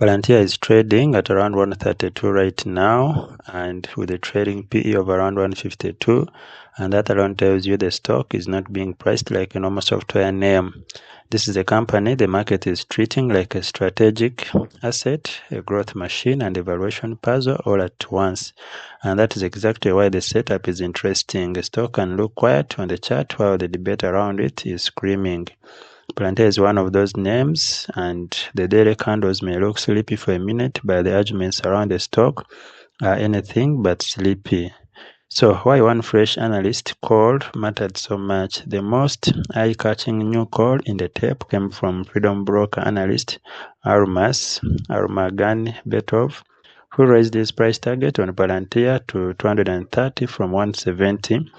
Palantir is trading at around 132 right now, and with a trading PE of around 152, and that alone tells you the stock is not being priced like a normal software name. This is a company the market is treating like a strategic asset, a growth machine, and a valuation puzzle all at once. And that is exactly why the setup is interesting. The stock can look quiet on the chart while the debate around it is screaming. Palantir is one of those names, and the daily candles may look sleepy for a minute, but the arguments around the stock are anything but sleepy. So why one fresh analyst call mattered so much? The most eye-catching new call in the tape came from Freedom Broker analyst Armagan Betov, who raised his price target on Palantir to 230 from 170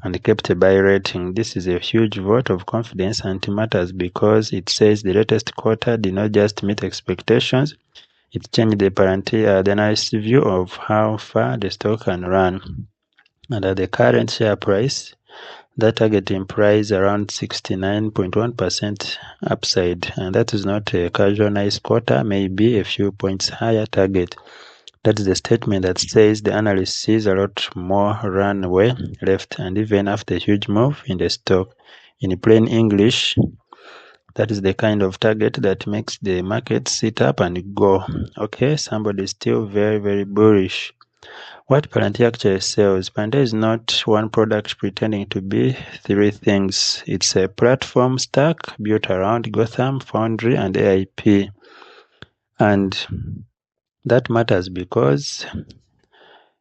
and kept a buy rating. This is a huge vote of confidence, and it matters because it says the latest quarter did not just meet expectations, it changed the Palantir, the analyst's view of how far the stock can run. And at the current share price, that target implies around 69.1% upside, and that is not a casual nice quarter, maybe a few points higher target. That is the statement that says the analyst sees a lot more runway left, and even after a huge move in the stock. In plain English, that is the kind of target that makes the market sit up and go, okay, somebody is still very, very bullish. What Palantir actually sells? Palantir is not one product pretending to be three things. It's a platform stack built around Gotham, Foundry, and AIP. And that matters because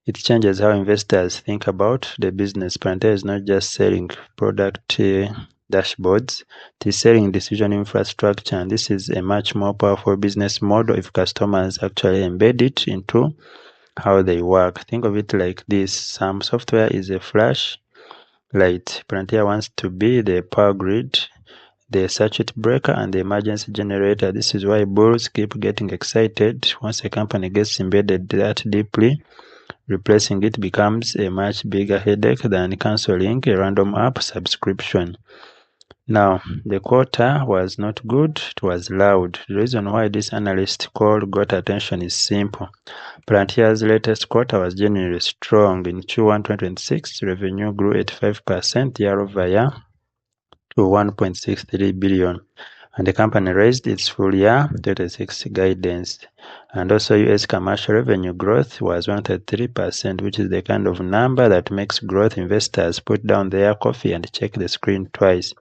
it changes how investors think about the business. Palantir is not just selling product dashboards, it is selling decision infrastructure, and this is a much more powerful business model if customers actually embed it into how they work. Think of it like this. Some software is a flash light. Palantir wants to be the power grid, the circuit breaker, and the emergency generator. This is why bulls keep getting excited. Once a company gets embedded that deeply, replacing it becomes a much bigger headache than canceling a random app subscription. Now, the quarter was not good, it was loud. The reason why this analyst call got attention is simple. Palantir's latest quarter was genuinely strong. In Q1 2026, revenue grew 85% year-over-year to 1.63 billion. And the company raised its full year 2026 guidance. And also US commercial revenue growth was 133%, which is the kind of number that makes growth investors put down their coffee and check the screen twice.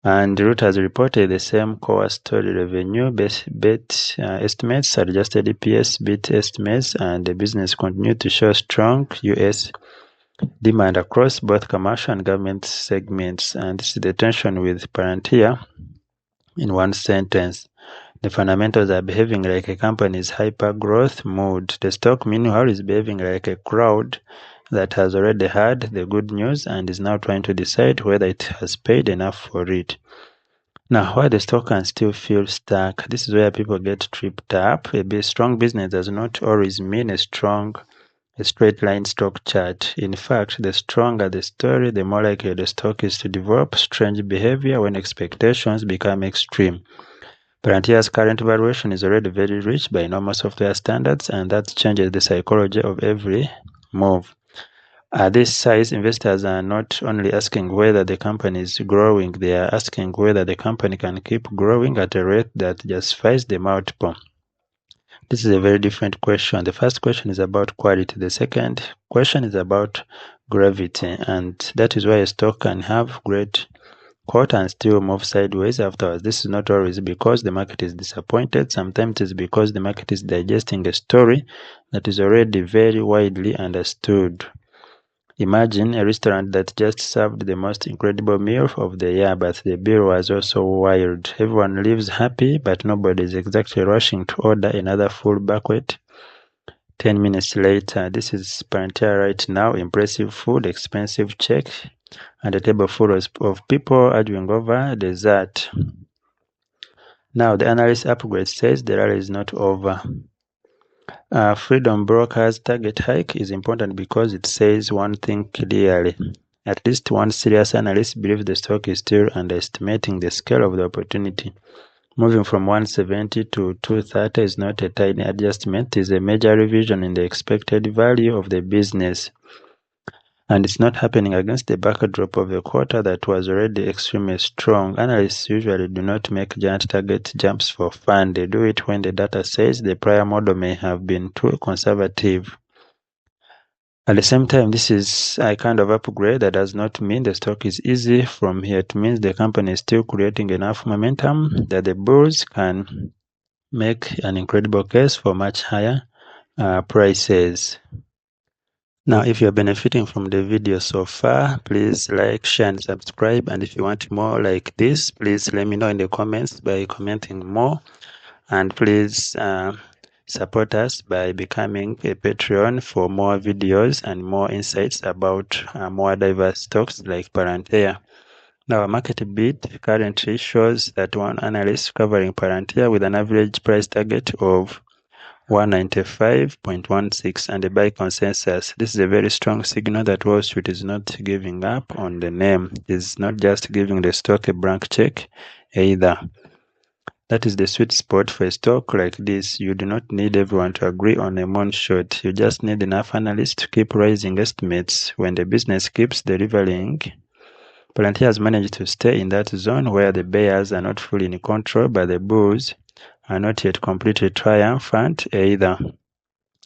And Root has reported the same core story. Revenue beat estimates, adjusted EPS beat estimates, and the business continued to show strong US demand across both commercial and government segments. And this is the tension with Palantir. In one sentence, the fundamentals are behaving like a company's hyper-growth mood. The stock, meanwhile, is behaving like a crowd that has already heard the good news and is now trying to decide whether it has paid enough for it. Now, why the stock can still feel stuck? This is where people get tripped up. A strong business does not always mean a straight line stock chart. In fact, the stronger the story, the more likely the stock is to develop strange behavior when expectations become extreme. Palantir's current valuation is already very rich by normal software standards, and that changes the psychology of every move. At this size, investors are not only asking whether the company is growing, they are asking whether the company can keep growing at a rate that justifies the multiple. This is a very different question. The first question is about quality. The second question is about gravity, and that is why a stock can have great quarter and still move sideways afterwards. This is not always because the market is disappointed. Sometimes it is because the market is digesting a story that is already very widely understood. Imagine a restaurant that just served the most incredible meal of the year, but the bill was also wild. Everyone leaves happy, but nobody is exactly rushing to order another full banquet 10 minutes later. This is Palantir right now. Impressive food, expensive check, and a table full of people arguing over dessert. Now, the analyst upgrade says the rally is not over. Freedom Broker's target hike is important because it says one thing clearly. At least one serious analyst believes the stock is still underestimating the scale of the opportunity. Moving from 170 to 230 is not a tiny adjustment, it is a major revision in the expected value of the business. And it's not happening against the backdrop of the quarter that was already extremely strong. Analysts usually do not make giant target jumps for fun. They do it when the data says the prior model may have been too conservative. At the same time, this is a kind of upgrade that does not mean the stock is easy from here. It means the company is still creating enough momentum that the bulls can make an incredible case for much higher prices. Now, if you're benefiting from the video so far, please like, share, and subscribe. And if you want more like this, please let me know in the comments by commenting more. And please support us by becoming a Patreon for more videos and more insights about more diverse stocks like Palantir. Now, our market beat currently shows that one analyst covering Palantir with an average price target of 195.16 and a buy consensus. This is a very strong signal that Wall Street is not giving up on the name. It is not just giving the stock a blank check either. That is the sweet spot for a stock like this. You do not need everyone to agree on a moonshot. You just need enough analysts to keep raising estimates. When the business keeps delivering, Palantir has managed to stay in that zone where the bears are not fully in control, but the bulls are not yet completely triumphant either.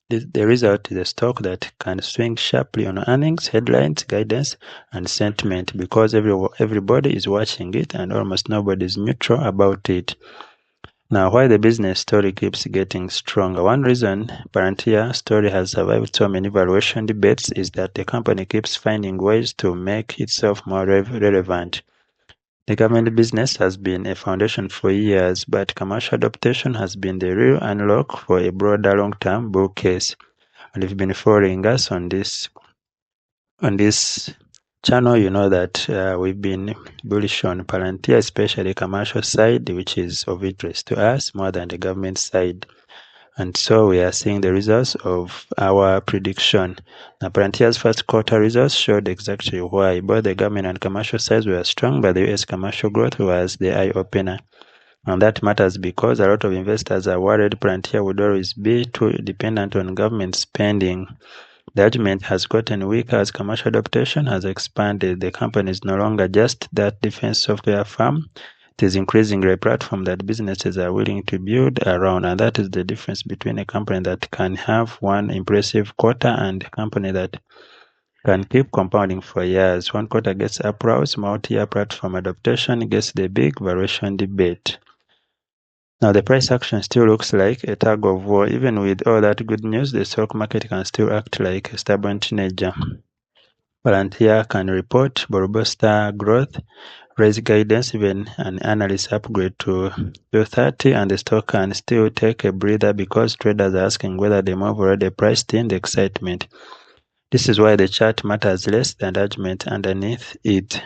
The result is a stock that can swing sharply on earnings, headlines, guidance, and sentiment because everybody is watching it and almost nobody is neutral about it. Now, why the business story keeps getting stronger? One reason Palantir story has survived so many valuation debates is that the company keeps finding ways to make itself more relevant. The government business has been a foundation for years, but commercial adaptation has been the real unlock for a broader long-term bull case. And if you've been following us on this channel, you know that we've been bullish on Palantir, especially commercial side, which is of interest to us more than the government side. And so we are seeing the results of our prediction. Now, Palantir's first quarter results showed exactly why. Both the government and commercial sides were strong, but the US commercial growth was the eye-opener. And that matters because a lot of investors are worried Palantir would always be too dependent on government spending. The argument has gotten weaker as commercial adaptation has expanded. The company is no longer just that defense software firm. It is increasingly a platform that businesses are willing to build around, and that is the difference between a company that can have one impressive quarter and a company that can keep compounding for years. One quarter gets applause, multi-year platform adaptation gets the big valuation debate. Now, the price action still looks like a tug of war. Even with all that good news, the stock market can still act like a stubborn teenager. Palantir can report blockbuster growth, raise guidance, even an analyst upgrade to 230, and the stock can still take a breather because traders are asking whether the move already priced in the excitement. This is why the chart matters less than the judgment underneath it.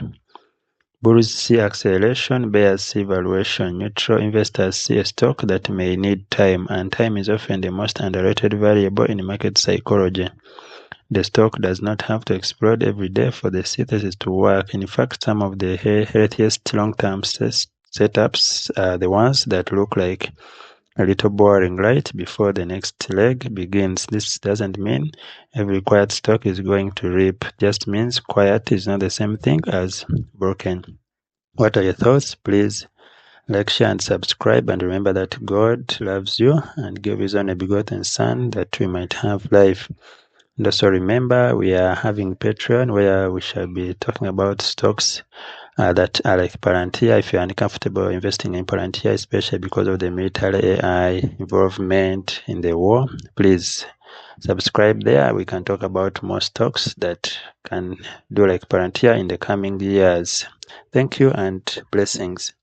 Bulls see acceleration, bears see valuation. Neutral investors see a stock that may need time, and time is often the most underrated variable in market psychology. The stock does not have to explode every day for the synthesis to work. In fact, some of the healthiest long-term setups are the ones that look like a little boring right before the next leg begins. This doesn't mean every quiet stock is going to rip. It just means quiet is not the same thing as broken. What are your thoughts? Please like, share, and subscribe. And remember that God loves you and gave His only begotten Son that we might have life. And also remember, we are having Patreon where we shall be talking about stocks that are like Palantir. If you're uncomfortable investing in Palantir, especially because of the military AI involvement in the war, please subscribe there. We can talk about more stocks that can do like Palantir in the coming years. Thank you and blessings.